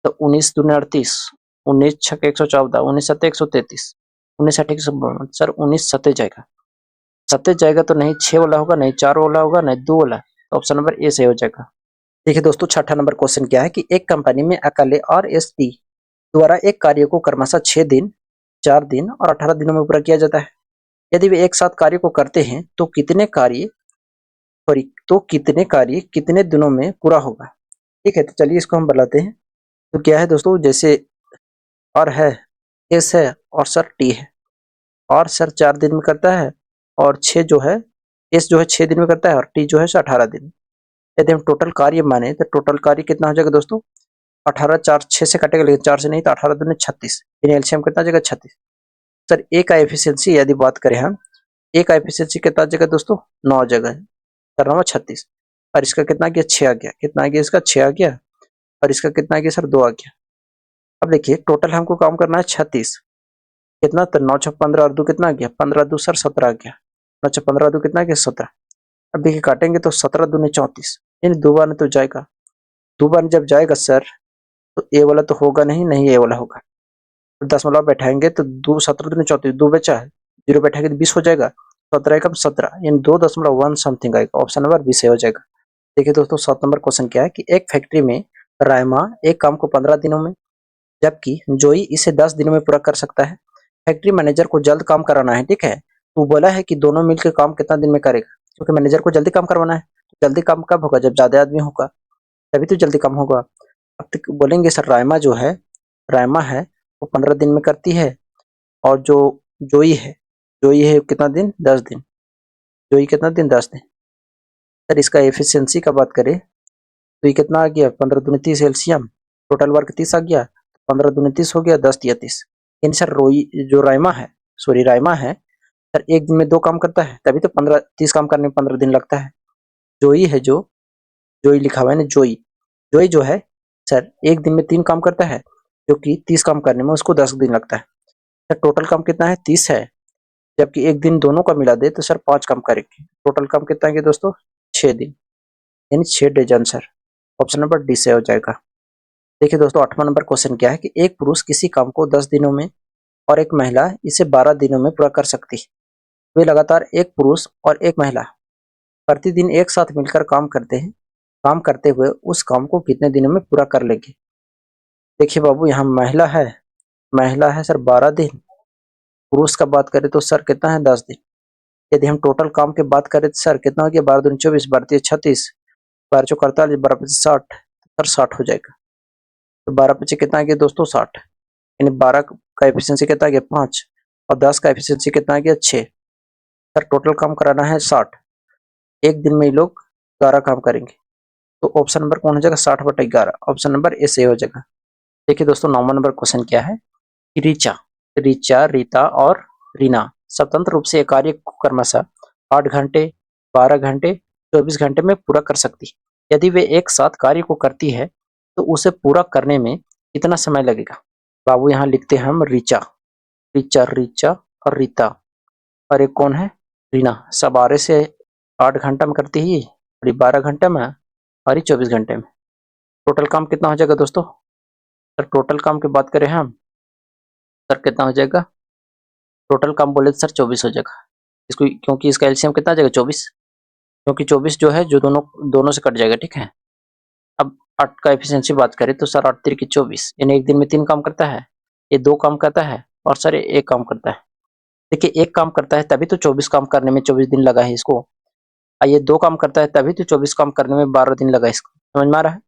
तो 19 दूनी 38, 19 छक 114, 19 सत्ते 133, 19 अठे 152, सर 19 सत्ते जाएगा। सत्ते जाएगा तो नहीं 6 वाला होगा, नहीं 4 वाला होगा, नहीं 2 वाला, तो ऑप्शन नंबर ए से हो जाएगा। देखिए दोस्तों छठा नंबर क्वेश्चन क्या है कि एक कंपनी में अकेले और एस टी द्वारा एक कार्य को क्रमशः 6 दिन 4 दिन और 18 दिनों में पूरा किया जाता है। यदि वे एक साथ कार्य को करते हैं तो कितने कार्य कितने दिनों में पूरा होगा। ठीक है तो चलिए इसको हम बताते हैं। तो क्या है दोस्तों, जैसे और है, एस है और सर टी है। और सर 4 दिन में करता है और 6 जो है, एस जो है 6 दिन में करता है और टी जो है 18 दिन। यदि हम टोटल कार्य माने तो टोटल कार्य कितना हो जाएगा दोस्तों, 18 4 6 से कटेगा, लेकिन 4 से नहीं, तो 18 दूनी 36, यानी एलसीएम कितना आ जाएगा 36। सर ए का एफिशिएंसी यदि बात करें हम, ए का एफिशिएंसी कितना आ जाएगा दोस्तों, 9 जगह है, कर रहा हूँ 36, और इसका कितना आ गया 6 आ गया, कितना आ गया इसका 6 आ गया, और इसका कितना आ गया सर 2 आ गया। अब देखिए टोटल हमको काम करना है 36, कितना, तो 9 6 15 और 2 कितना आ गया, 15 2 सर 17 आ गया, 9 6 15 2 कितना आ गया 17। अब देखिए काटेंगे तो 17 दूनी 34, यानी 2 बार तो जाएगा, 2 बार जब जाएगा सर तो ए वाला तो होगा नहीं, नहीं ए वाला होगा, तो दशमलव बैठाएंगे तो 2 17 दूनी 34, 2 बचा है, 0 बैठाएंगे तो 20 हो जाएगा, 17 एकम 17, यानी 2.1 समथिंग आएगा, ऑप्शन नंबर 20 हो जाएगा। देखिए दोस्तों 7 नंबर क्वेश्चन क्या है कि एक फैक्ट्री में रायमा एक काम को 15 दिनों में, जबकि जोई इसे 10 दिनों में पूरा कर सकता है। फैक्ट्री मैनेजर को जल्द काम कराना है, ठीक है, तो बोला है कि दोनों मिलकर काम कितना दिन में करेगा, क्योंकि मैनेजर को जल्दी काम करवाना है, तो जल्दी काम कब होगा, जब ज्यादा आदमी होगा, तभी तो जल्दी काम होगा। अब तक बोलेंगे सर रायमा जो है, रायमा है वो 15 दिन में करती है, और जो जोई है, जोई है कितना दिन, 10 दिन, जोई कितना दिन 10 दिन। सर इसका एफिशिएंसी का बात करें तो ये कितना आ गया, 15 दूनी 30 एलसीएम, टोटल वर्क 30 आ गया, 15 दूनी 30 हो गया, 10 दिया 30, यानी सर रोई जो रायमा है, सॉरी रायमा है सर एक दिन में 2 काम करता है, तभी तो 15 30 काम करने में 15 दिन लगता है। जोई है, जो जोई लिखा हुआ है ना, जोई, जोई जो है सर एक दिन में 3 काम करता है, जो कि 30 काम करने में उसको 10 दिन लगता है। सर टोटल काम कितना है, 30 है, जबकि एक दिन दोनों का मिला दे तो सर 5 काम करेंगे, टोटल काम कितना है दोस्तों, 6 दिन, यानी 6 days answer, option number D से हो जाएगा। देखिए दोस्तों 8वां नंबर क्वेश्चन क्या है कि एक पुरुष किसी काम को 10 दिनों में और एक महिला इसे 12 दिनों में पूरा कर सकती है। वे लगातार एक पुरुष और एक महिला प्रतिदिन एक साथ मिलकर काम करते हैं, काम करते हुए उस काम को कितने दिनों में पूरा कर लेंगे। देखिए बाबू यहाँ महिला है सर 12 दिन, पुरुष का बात करें तो सर कितना है 10 दिन। यदि हम टोटल काम की बात करें तो सर कितना हो गया, 12 दूनी 24, 12 तिया 36, 12 चौक 48, 12 पच्चीस 60, सर 60 हो जाएगा। तो 12 पच्चीस कितना आ गया दोस्तों 60, यानी 12 का एफिशिएंसी कितना आ गया 5, और 10 का एफिशिएंसी कितना आ गया 6। सर टोटल काम कराना है 60, एक दिन में ये लोग 11 काम करेंगे, तो ऑप्शन नंबर कौन हो जाएगा, 60/11, ऑप्शन नंबर ए से हो जाएगा। देखिए दोस्तों 9वां नंबर क्वेश्चन क्या है कि रीचा, रीता और रीना स्वतंत्र रूप से एक कार्य को क्रमशः 8 घंटे, 12 घंटे, 24 घंटे में पूरा कर सकती है। यदि वे एक साथ कार्य को करती है तो उसे पूरा करने में कितना समय लगेगा। बाबू यहाँ लिखते हैं हम रीचा, रीचा और रीता, और एक कौन है रीना, सब 12 से 8 घंटा में करती है, और ये 12 घंटे में, और ये 24 घंटे में। टोटल काम कितना हो जाएगा दोस्तों, सर टोटल काम की बात करें हम, सर कितना हो जाएगा, टोटल काम बोले तो सर 24 हो जाएगा इसको, क्योंकि इसका एलसीएम कितना आ जाएगा 24, क्योंकि 24 जो है जो दोनों से कट जाएगा, ठीक है। अब 8 का एफिशिएंसी बात करें तो सर 8 तिरकी 24, यानी एक दिन में 3 काम करता है, ये 2 काम करता है, और सर ये 1 काम करता है। देखिए 1 काम करता है तभी तो 24 काम करने में 24 दिन लगा है इसको, और ये 2 काम करता है तभी तो 24 काम करने में 12 दिन लगा इसको, समझ में आ रहा है।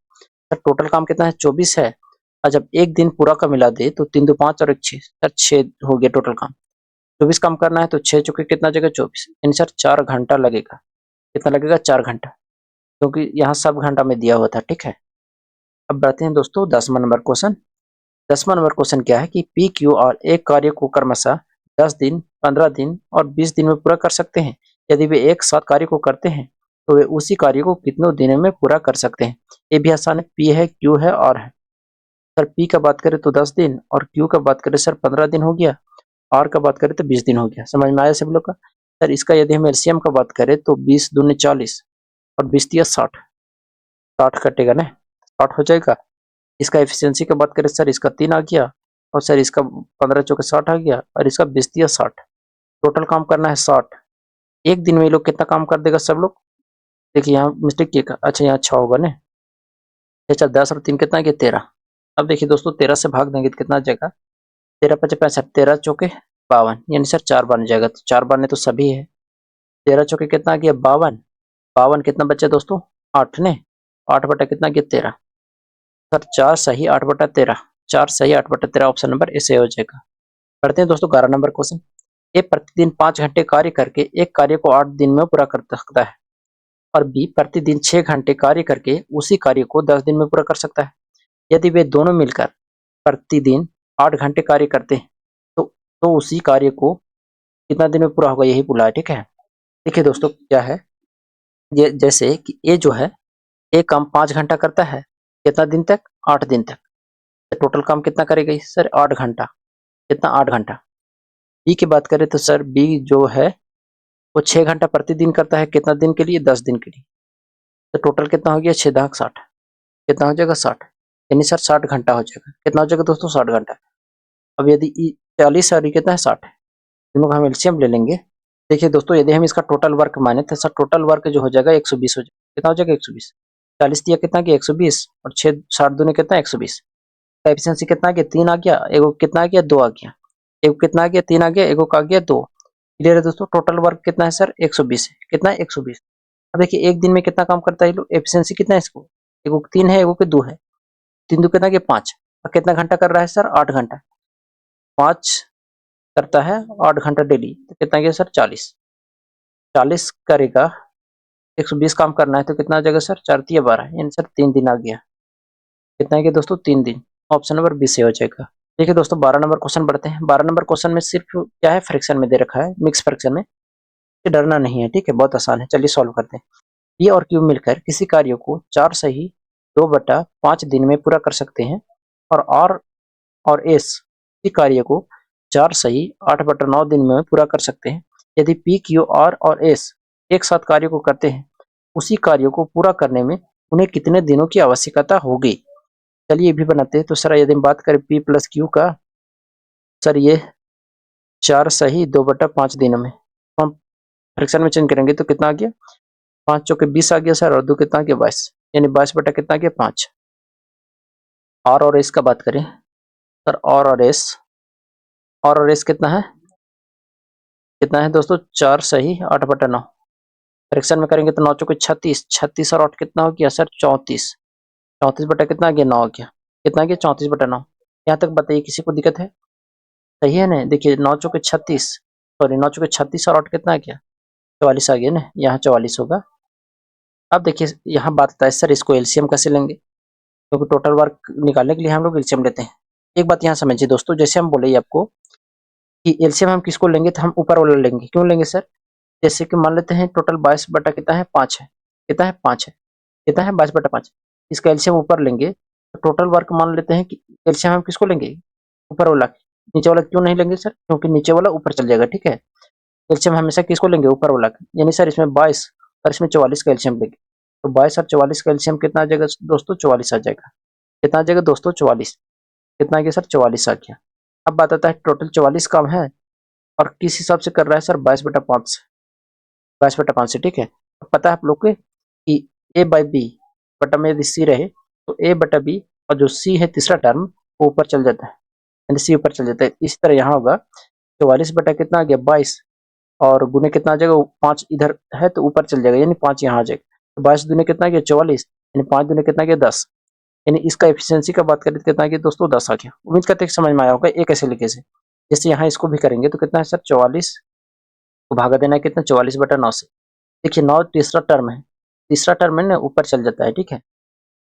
सर टोटल काम कितना है 24 है, और जब एक दिन पूरा का मिला दे तो 3 2 5 और 1 6, सर 6 हो गया टोटल काम। 24 काम करना है तो 6 चौके कितना जगह 24, यानी सर 4 घंटा लगेगा, कितना लगेगा 4 घंटा, क्योंकि यहाँ सब घंटा में दिया हुआ था, ठीक है। अब बढ़ते हैं दोस्तों 10वां नंबर क्वेश्चन। 10वां नंबर क्वेश्चन क्या है कि पी क्यू आर एक कार्य को क्रमशः 10 दिन, 15 दिन और 20 दिन में पूरा कर सकते हैं। यदि वे एक साथ कार्य को करते हैं तो वे उसी कार्य को कितनों दिनों में पूरा कर सकते हैं। ये भी आसान है, पी है, क्यू है, और है। सर पी का बात करें तो 10 दिन, और क्यू का बात करें सर 15 दिन हो गया, आर का बात करें तो 20 दिन हो गया। समझ में आया सभी लोग का। सर इसका यदि हम एलसीएम का बात करें तो 20 दूनी 40 और 20 तिया 60, 60 कटेगा ना, 60 हो जाएगा। इसका एफिशिएंसी का बात करें सर इसका 3 आ गया, और सर इसका 15 चौके 60 आ गया, और इसका 20 तिया 60, टोटल काम करना है 60। एक दिन में ये लोग कितना काम कर देगा सब लोग, देखिए यहाँ मिस्टेक किया, अच्छा यहाँ 6 होगा ना, अच्छा 10 और 3 कितना गया 13। अब देखिए दोस्तों 13 से भाग देंगे तो कितना आ जाएगा, 13 पचे 65, 13 चौके 52, यानी सर 4 बन जाएगा, तो 4 बने तो सभी है। 13 चौके कितना गया 52, 52 कितना बचे दोस्तों 8 ने, 8 बटा कितना गया 13, सर 4 सही 8/13, 4 सही 8/13, ऑप्शन नंबर ए से हो जाएगा। पढ़ते हैं दोस्तों 11 नंबर क्वेश्चन। ये प्रतिदिन 5 घंटे कार्य करके एक कार्य को 8 दिन में पूरा कर सकता है। और बी प्रतिदिन 6 घंटे कार्य करके उसी कार्य को 10 दिन में पूरा कर सकता है। यदि वे दोनों मिलकर प्रतिदिन 8 घंटे कार्य करते हैं तो उसी कार्य को कितना दिन में पूरा होगा, यही बोला है। ठीक है, देखिए दोस्तों क्या है, ये जैसे कि ए जो है, ए काम 5 घंटा करता है, कितना दिन तक, 8 दिन तक। तो टोटल काम कितना करेगा सर, 8 घंटा। कितना, 8 घंटा। बी की बात करें तो सर बी जो है वो 6 घंटा प्रतिदिन करता है, कितना दिन के लिए, 10 दिन के लिए। तो टोटल कितना हो गया, 6 दाग 60, कितना हो जाएगा, 60। यानी सर 60 घंटा हो जाएगा। कितना हो जाएगा दोस्तों, 60 घंटा। अब यदि 40 और कितना है, 60, दोनों का हम एलसीएम ले लेंगे। देखिए दोस्तों, यदि हम इसका टोटल वर्क माने तो सर टोटल वर्क जो हो जाएगा 120 हो जाएगा। कितना हो जाएगा, 120। 40 दिया कितना गया, 120, और 6 60 दूनी कितना, 120। एफिशिएंसी कितना आ गया, 3 आ गया, एगो कितना आ गया, 2 आ गया, एगो कितना आ गया, 3 आ गया, एगो का आ गया 2। क्लियर है दोस्तों, टोटल वर्क कितना है सर, 120 है। कितना है, 120। अब देखिए एक दिन में कितना काम करता है, एफिशिएंसी कितना है इसको, एगो 3 है, एगो के 2 है, 3 दो कितना गया, 5। और कितना घंटा कर रहा है सर, 8 घंटा। 5 करता है 8 घंटा डेली, तो कितना गया सर, 40। 40 करेगा, 120 काम करना है तो कितना आ जाएगा सर, 4 तिया 12, यानी सर 3 दिन आ गया। कितना आ गया दोस्तों, 3 दिन। ऑप्शन नंबर बी से हो जाएगा। देखिए दोस्तों 12 नंबर क्वेश्चन बढ़ते हैं। 12 नंबर क्वेश्चन में सिर्फ क्या है, फ्रैक्शन में दे रखा है, मिक्स फ्रैक्शन में। ये डरना नहीं है, ठीक है, बहुत आसान है। चलिए सॉल्व करते हैं। पी और क्यू मिलकर किसी कार्य को 4 सही 2/5 दिन में पूरा कर सकते हैं, और आर और एस इसी कार्य को 4 सही 8/9 दिन में पूरा कर सकते हैं। यदि पी क्यू आर और एस एक साथ कार्य को करते हैं, उसी कार्य को पूरा करने में उन्हें कितने दिनों की आवश्यकता होगी। चलिए ये भी बनाते हैं। तो सर यदि हम बात करें पी प्लस क्यू का, सर ये 4 सही 2/5 दिनों में हम फ्रैक्शन में चेंज करेंगे तो कितना आ गया, 5 चौके 20 आ गया सर, और 2 कितना आ गया, 22, यानी 22 बटा कितना आ गया, 5। आर और एस का बात करें सर, आर और एस कितना है दोस्तों, 4 सही 8/9। फ्रैक्शन में करेंगे तो 9 चौके 36, 36 और 8 कितना हो गया सर, 34। 34 बटा कितना आ गया, 9 आ गया। कितना आ गया, 34/9। यहाँ तक बताइए किसी को दिक्कत है, सही है ना। देखिए 9 चौके 36, सॉरी 9 चौके 36 और 8 कितना आ गया, 44 आ गया ना, यहाँ 44 होगा। अब देखिए यहाँ बात आता है सर इसको एलसीएम कैसे लेंगे, क्योंकि टोटल वर्क निकालने के लिए हम लोग एलसीएम लेते हैं। एक बात यहाँ समझिए दोस्तों, जैसे हम बोले आपको कि एलसीएम हम किसको लेंगे, तो हम ऊपर वाला लेंगे। क्यों लेंगे सर, जैसे कि मान लेते हैं टोटल 22 बटा कितना है, 5 है। कितना है, 5 है। कितना है, 22/5। इसका एलसीएम ऊपर लेंगे तो टोटल वर्क मान लेते हैं कि एलसीएम हम किसको लेंगे, ऊपर वाला। नीचे वाला क्यों नहीं लेंगे सर, क्योंकि नीचे वाला ऊपर चल जाएगा। ठीक है, एलसीएम हमेशा किसको लेंगे, ऊपर वाला। यानी सर इसमें 22 और इसमें 44 का एलसीएम लेंगे, तो 22 और 44 का एलसीएम कितना आ जाएगा दोस्तों, 44 आ जाएगा। कितना आ जाएगा दोस्तों, 44। कितना आ गया सर, 44 आ गया। अब बात आता है टोटल 44 काम है और किस हिसाब से कर रहा है सर, 22/5 से, 22/5 से। ठीक है, अब पता है आप लोग को कि ए बाई बी बटा में यदि सी रहे तो ए बटा बी, और जो सी है तीसरा टर्म वो ऊपर चल जाता है, यानी सी ऊपर चल जाता है। इसी तरह यहाँ होगा 44 बटा कितना आ गया, 22, और गुने कितना आ जाएगा, 5 इधर है तो ऊपर चल जाएगा, यानी 5 यहाँ आ जाएगा। तो 22 दुने कितना आ गया, 44, यानी 5 दुने कितना आ गया, 10। यानी इसका एफिशिएंसी का बात करें तो कितना आ गया दोस्तों, 10 आ गया। उम्मीद करते हैं समझ में आया होगा एक ऐसे लिखे से। जैसे यहाँ इसको भी करेंगे तो कितना है सर, 44 को भागा देना है कितना, 44/9 से। देखिए 9 तीसरा टर्म है, तीसरा टर्म है ना, ऊपर चल जाता है। ठीक है,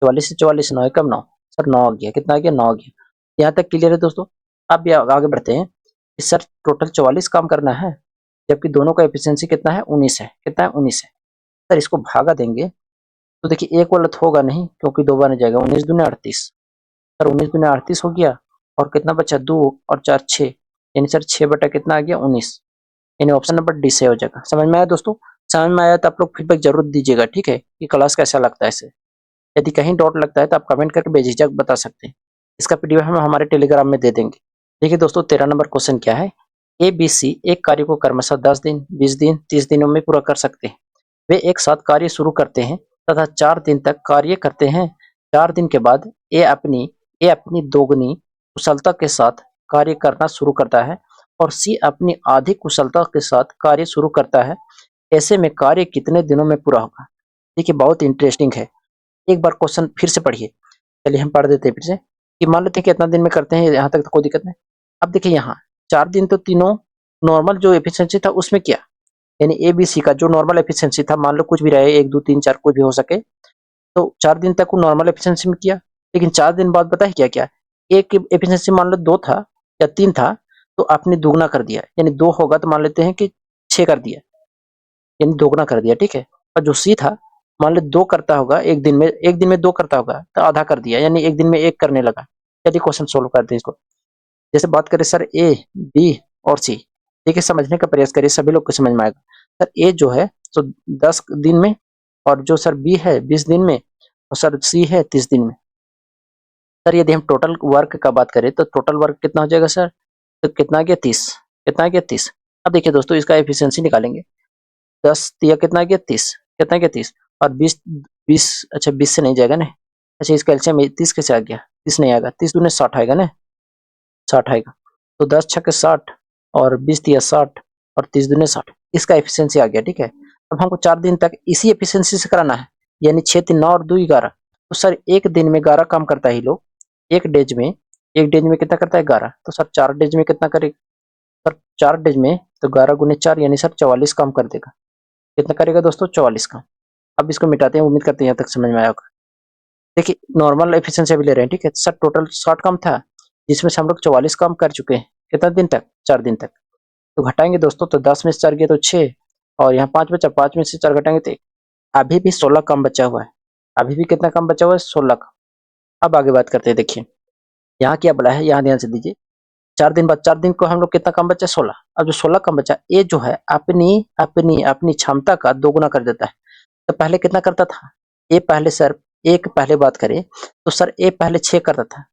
44 से 44, 9 एकम 9, सर 9 आ गया। कितना आ गया, 9 आ गया। यहाँ तक क्लियर है दोस्तों। अब भी आगे बढ़ते हैं कि सर टोटल 44 काम करना है, जबकि दोनों का एफिशिएंसी कितना है, 19 है। कितना है, 19 है। सर इसको भागा देंगे तो देखिए एक वाला तो होगा नहीं, क्योंकि 2 बार जाएगा, 19 दूनी 38, सर 19 दूनी 38 हो गया, और कितना बचा, 2 और 4 6, यानी सर 6 बटा कितना आ गया, 19। यानी ऑप्शन नंबर डी से हो जाएगा। समझ में आया दोस्तों, समझ में आया तो आप लोग फीडबैक जरूर दीजिएगा। ठीक है, कि क्लास कैसा लगता है इसे। यदि कहीं डाउट लगता है तो आप कमेंट करके बेझिझक बता सकते हैं। इसका पीडीएफ हम हमारे टेलीग्राम में दे देंगे। देखिए दोस्तों 13 नंबर क्वेश्चन क्या है, ए बी सी एक कार्य को क्रमशः 10 दिन 20 दिन 30 दिनों में पूरा कर सकते हैं। वे एक साथ कार्य शुरू करते हैं तथा 4 दिन तक कार्य करते हैं। 4 दिन के बाद ए अपनी दोगुनी कुशलता के साथ कार्य करना शुरू करता है और सी अपनी आधी कुशलता के साथ कार्य शुरू करता है। ऐसे में कार्य कितने दिनों में पूरा होगा। देखिए बहुत इंटरेस्टिंग है, एक बार क्वेश्चन फिर से पढ़िए। चलिए हम पढ़ देते हैं फिर से कि मान लेते हैं कि इतना दिन में करते हैं, यहाँ तक तो कोई दिक्कत नहीं। अब देखिए यहाँ 4 दिन तो तीनों नॉर्मल जो एफिशिएंसी था उसमें किया, यानी ए बी सी का जो नॉर्मल एफिशिएंसी था, मान लो कुछ भी रहे 1 2 3 4 कुछ भी हो सके, तो 4 दिन तक वो नॉर्मल एफिशिएंसी में किया। लेकिन 4 दिन बाद पता है क्या किया, एक एफिशिएंसी मान लो 2 था या 3 था, तो आपने दुगना कर दिया, यानी 2 होगा तो मान लेते हैं कि 6 कर दिया, यानी दोगुना कर दिया, ठीक है। और जो सी था, मान लो 2 करता होगा एक दिन में 2 करता होगा तो आधा कर दिया, यानी एक दिन में 1 करने लगा। चलिए क्वेश्चन सोल्व करते हैं इसको। जैसे बात करें सर ए, बी और सी, देखिए समझने का प्रयास करिए, सभी लोग को समझ में आएगा। सर ए जो है तो 10 दिन में, और जो सर बी है 20 दिन में, और सर सी है 30 दिन में। सर यदि हम टोटल वर्क का बात करें तो टोटल वर्क कितना हो जाएगा सर, तो कितना आ गया 30, कितना आ गया 30। अब देखिए दोस्तों इसका एफिशिएंसी निकालेंगे, 10 दिया कितना आ गया 30, कितना आ गया 30, और 20 20, अच्छा 20 से नहीं जाएगा ना, अच्छा इसका एलसीएम 30 कैसे आ गया, 30 नहीं आएगा, 30 दूनी 60 आएगा ना, 60 आएगा। तो 10 छक्के 60 और 20 दिया 60 और 30 दूनी 60, इसका एफिशिएंसी आ गया, ठीक है। अब हमको 4 दिन तक इसी एफिशिएंसी से कराना है, यानी 6 3 9 और 2 11। तो सर एक दिन में 11 काम करता है ये लोग, एक डेज में कितना करता है 11, तो सर 4 डेज में कितना करेगा, सर 4 डेज में तो 11 गुने 4 यानी सर 44 काम कर देगा। कितना करेगा दोस्तों 44 काम। अब इसको मिटाते हैं, उम्मीद करते हैं यहाँ तक समझ में आया होगा। देखिए नॉर्मल एफिशिएंसी अभी ले रहे हैं, ठीक है। सर टोटल 60 काम था, जिसमें से हम लोग 44 काम कर चुके हैं, कितना दिन तक, 4 दिन तक। तो घटाएंगे दोस्तों, तो 10 में से 4 गया तो 6, और यहाँ 5 बचा, 5 में से 4 घटाएंगे तो 1। अभी भी 16 काम बचा हुआ है, अभी भी कितना काम बचा हुआ है, 16 का। अब आगे बात करते हैं, देखिए यहाँ क्या बोला है, यहाँ ध्यान से दीजिए। 4 दिन बाद, 4 दिन को हम लोग कितना काम बचा, 16। अब जो 16 काम बचा, ये जो है अपनी अपनी अपनी क्षमता का दोगुना कर देता है। तो पहले कितना करता था, ए पहले सर, एक पहले बात करें तो सर ए पहले 6 करता था,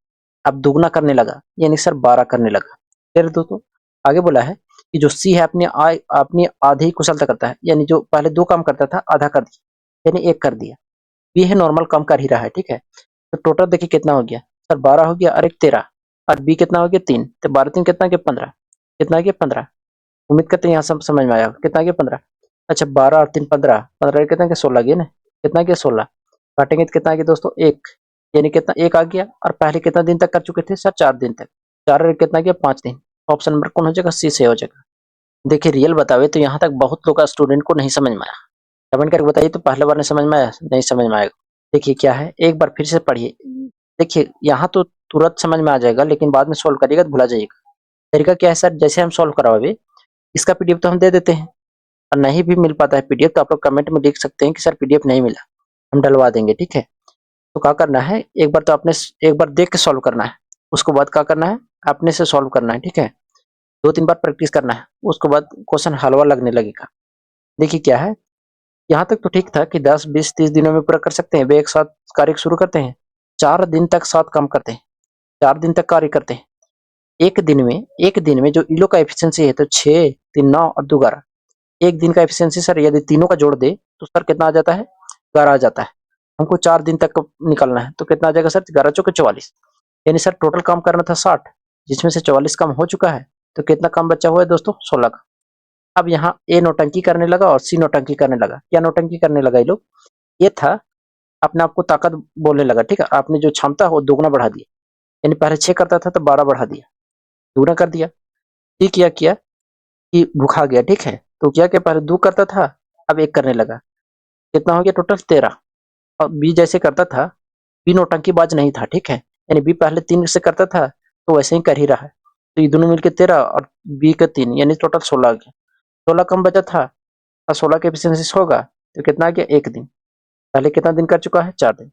अब दुगना करने लगा, यानी सर 12 करने लगा। फिर दोस्तों आगे बोला है कि जो सी है अपनी आधी कुशलता करता है, यानी जो पहले 2 काम करता था आधा कर दिया, यानी 1 कर दिया। बी है नॉर्मल काम कर ही रहा है, ठीक है। तो टोटल देखिए कितना हो गया सर, 12 हो गया और 1 13, और बी कितना हो गया 3, तो 12 3 कितना गया 15, कितना गया 15। उम्मीद करते हैं यहाँ सब समझ में आया, कितना गया 15। अच्छा 12 और 3 15, 15 कितना गया 16 गया ना, कितना गया 16। काटेंगे तो कितना गया दोस्तों 1, यानी कितना 1 आ गया। और पहले कितना दिन तक कर चुके थे सर, 4 दिन तक, 4 और 1 कितना गया 5 दिन। ऑप्शन नंबर कौन हो जाएगा, सी से हो जाएगा। देखिए रियल बतावे तो यहाँ तक बहुत लोग का स्टूडेंट को नहीं समझ में आया, कमेंट करके बताइए तो पहले बार नहीं समझ में आया, नहीं समझ में आएगा। देखिए क्या है, एक बार फिर से पढ़िए। देखिए यहाँ तो तुरंत समझ में आ जाएगा, लेकिन बाद में सॉल्व करिएगा तो भुला जाइएगा। तरीका क्या है सर, जैसे हम सॉल्व करावे, इसका पीडीएफ तो हम दे देते हैं, और नहीं भी मिल पाता है पीडीएफ तो आप लोग कमेंट में लिख सकते हैं कि सर पीडीएफ नहीं मिला, हम डलवा देंगे, ठीक है। तो क्या करना है, एक बार तो आपने एक बार देख के सॉल्व करना है, उसके बाद क्या करना है, अपने से सॉल्व करना है, ठीक है। 2 3 बार प्रैक्टिस करना है, उसके बाद क्वेश्चन हलवा लगने लगेगा। देखिए क्या है, यहाँ तक तो ठीक था कि 10 20 30 दिनों में पूरा कर सकते हैं, वे एक साथ कार्य शुरू करते हैं, 4 दिन तक साथ काम करते हैं, 4 दिन तक कार्य करते हैं। एक दिन में जो इलो का एफिशिएंसी है तो 6 3 9 और 2 11, एक दिन का एफिशिएंसी सर यदि तीनों का जोड़ दे तो सर कितना आ जाता है, 11 आ जाता है। हमको 4 दिन तक निकालना है, तो कितना आ जाएगा सर, 11 चौके 44, यानी सर टोटल काम करना था 60, जिसमें से 44 काम हो चुका है, तो कितना काम बचा हुआ है दोस्तों, 16 का। अब यहाँ ए नौटंकी करने लगा और सी नौटंकी करने लगा। क्या नौटंकी करने लगा ये लोग, ये था अपने आप को ताकत बोलने लगा, ठीक है। आपने जो क्षमता है वो दोगुना बढ़ा दिया, यानी पहले 6 करता था तो 12 बढ़ा दिया, दुगना कर दिया। ये किया किया कि भूखा गया, ठीक है। तो क्या क्या पहले 2 करता था, अब 1 करने लगा, कितना हो गया टोटल 13। और बी जैसे करता था, बी नौटंकीबाज नहीं था, ठीक है, यानी बी पहले 3 से करता था तो वैसे ही कर ही रहा है। तो ये दोनों मिलकर 13 और बी का 3, यानी टोटल 16 आ गया। 16 कम बचा था और 16 के एफिशिएंसी होगा तो कितना आ गया, 1 दिन। पहले कितना दिन कर चुका है, 4 दिन,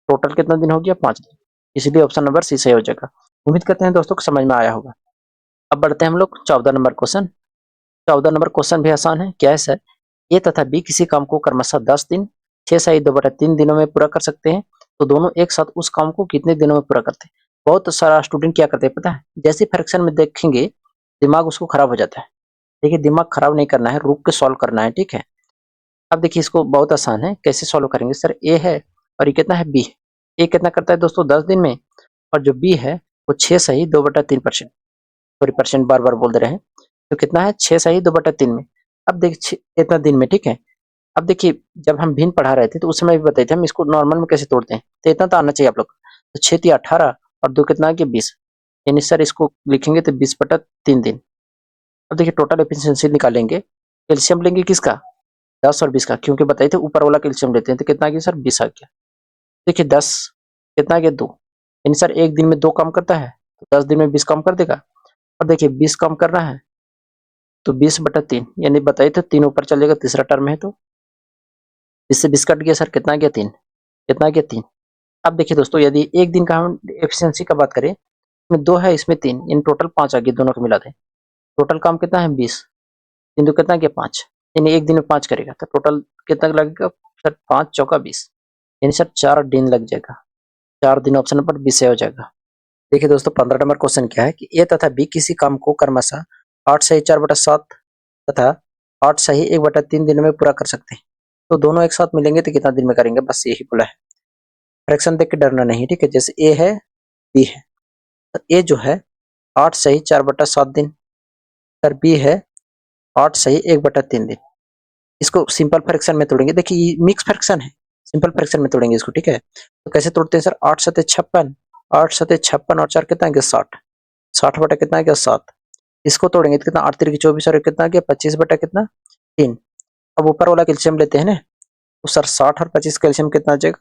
टोटल कितना दिन हो गया, 5 दिन। इसलिए ऑप्शन नंबर सी सही हो जाएगा। उम्मीद करते हैं दोस्तों को समझ में आया होगा। अब बढ़ते हैं हम लोग 14 नंबर क्वेश्चन। 14 नंबर क्वेश्चन भी आसान है। क्या है सर, ए तथा बी किसी काम को क्रमशः 10 दिन 6 सही 2/3 दिनों में पूरा कर सकते हैं, तो दोनों एक साथ उस काम को कितने दिनों में पूरा करते हैं। बहुत सारा स्टूडेंट क्या करते हैं पता है, जैसे फ्रैक्शन में देखेंगे दिमाग उसको खराब हो जाता है। देखिए दिमाग खराब नहीं करना है, रुक के सॉल्व करना है, ठीक है। अब देखिए इसको बहुत आसान है, कैसे सॉल्व करेंगे सर, ए है और ये कितना है, बी है। ए कितना करता है दोस्तों 10 दिन में, और जो बी है वो 6 सही 2/3%, सॉरी परसेंट बार बार बोल दे रहे हैं, तो कितना है 6 सही 2/3 में। अब देखिए इतना दिन में, ठीक है। अब देखिए जब हम भिन्न पढ़ा रहे थे तो उस समय भी बताए थे हम इसको नॉर्मल में कैसे तोड़ते हैं, तो इतना तो आना चाहिए आप लोग। तो 6 3 18 और 2 कितना आ गया 20, यानी सर इसको लिखेंगे तो 20/3 दिन। अब देखिए टोटल एफिशिएंसी निकालेंगे, कैल्शियम लेंगे किसका, 10 और 20 का, क्योंकि बताए थे ऊपर वाला कैल्शियम लेते हैं तो कितना आ गया सर 20 आ गया। देखिए 10 कितना आ गया 2, यानी सर एक दिन में 2 काम करता है तो 10 दिन में 20 काम कर देगा। और देखिए 20 काम कर रहा है तो 20/3, यानी बताइए तो 3 ऊपर चलेगा, तीसरा टर्म है तो 20 से 20 कट गया सर, कितना गया 3, कितना गया 3। अब देखिए दोस्तों यदि एक दिन का हम एफिशिएंसी का बात करें, इसमें 2 है इसमें 3, इन टोटल 5 आ गए, दोनों को मिला दें टोटल काम कितना है 20, किंतु कितना गया 5, यानी एक दिन में 5 करेगा तो टोटल कितना लगेगा सर 5 चौका 20, यानी सर 4 दिन लग जाएगा, 4 दिन ऑप्शन नंबर 20 से हो जाएगा। देखिए दोस्तों 15 नंबर क्वेश्चन क्या है कि ए तथा बी किसी काम को क्रमशः 8 सही 4/7 तथा 8 सही 1/3 दिन में पूरा कर सकते हैं, तो दोनों एक साथ मिलेंगे तो कितना दिन में करेंगे, बस यही बोला है। फ्रैक्शन देख के डरना नहीं, ठीक है, जैसे ए है बी है तो ए जो है 8 सही 4/7 दिन, सर बी है 8 सही 1/3 दिन। इसको सिंपल फ्रैक्शन में तोड़ेंगे, देखिए ये मिक्स फ्रैक्शन है, सिंपल फ्रैक्शन में तोड़ेंगे इसको, ठीक है। तो कैसे तोड़ते हैं सर, 8 सते 56, 8 सते 56 और 4 कितना आ गया 60, 60 बटा कितना आ गया 7, इसको तोड़ेंगे तो कितना 8 तिरकी 24 और कितना आ गया 25 बटा कितना 3। अब ऊपर वाला कैल्शियम लेते हैं ना, तो सर 60 और 25 कैल्शियम कितना आ जाएगा,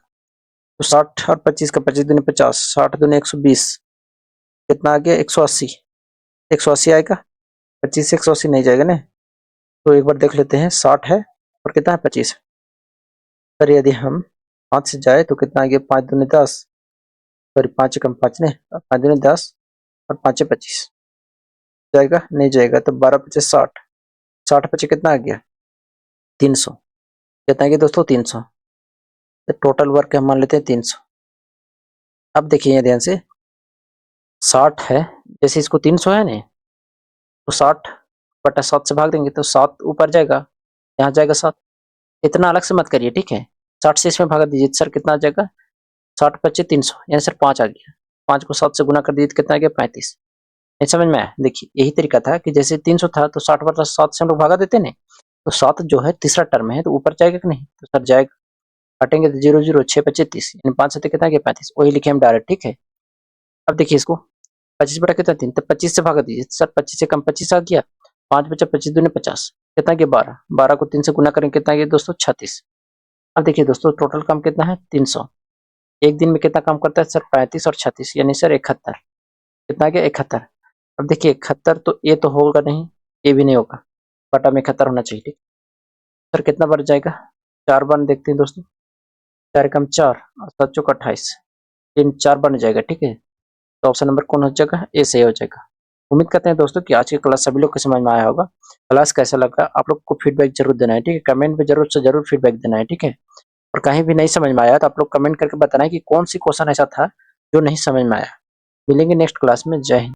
तो 60 और 25 का 25 दूनी 50, 60 दूनी 120, कितना आ गया 180, 180 आएगा, 25 से 180 नहीं जाएगा ना, तो एक बार देख लेते हैं 60 है और कितना है 25। सर यदि हम 5 से जाए तो कितना आ गया 5 दूनी 10, सॉरी 5 कम 5 ने 5 दूनी 10 और 5 25 जाएगा नहीं जाएगा, तो 12 25 60, 60 25 कितना आ गया 300, कितना आ गया दोस्तों 300, तो टोटल वर्क हम मान लेते हैं 300। अब देखिए ध्यान से 60 है, जैसे इसको 300 है ना तो 60/7 से भाग देंगे तो 7 ऊपर जाएगा, यहाँ जाएगा 7, इतना अलग से मत करिए, ठीक है। 60 से इसमें भागा दीजिए सर कितना आ जाएगा, 60 25 300, यानी सर 5 आ गया, 5 को 7 से गुना कर दीजिए तो कितना आ गया 35। नहीं समझ में आया, देखिए यही तरीका था कि जैसे 300 था तो 60/7 से हम लोग भागा देते ना, तो 7 जो है तीसरा टर्म है तो ऊपर जाएगा कि नहीं, तो सर जाएगा, काटेंगे तो 0 0 6 25 30, यानी 5 से कितना गया 35, वही लिखे हम डायरेक्ट, ठीक है। अब देखिए इसको 25 बटा कितना 3, तो 25 से भागा दीजिए सर, 25 से कम 25 आ गया, 5 बचा 25 दूनी 50, कितना गया 12, 12 को 3 से गुना करेंगे कितना गया दोस्तों 36। अब देखिए दोस्तों टोटल काम कितना है 300, एक दिन में कितना काम करता है सर 35 और 36, यानी सर 71, कितना गया 71। अब देखिए 71 तो ये तो होगा नहीं, ये भी नहीं होगा, बटा में 71 होना चाहिए, ठीक। सर कितना बढ़ जाएगा, 4 बन देखते हैं दोस्तों, 4 कम 4 और 7 चौक 28, इन 4 बन जाएगा, ठीक है। तो ऑप्शन नंबर कौन हो जाएगा, ए सही हो जाएगा। उम्मीद करते हैं दोस्तों कि आज की क्लास सभी लोग को समझ में आया होगा। क्लास कैसा लगा आप लोग को फीडबैक जरूर देना है, ठीक है, कमेंट में जरूर से जरूर फीडबैक देना है, ठीक है। और कहीं भी नहीं समझ में आया तो आप लोग कमेंट करके बताना है कि कौन सी क्वेश्चन ऐसा था जो नहीं समझ में आया। मिलेंगे नेक्स्ट क्लास में, जय हिंद।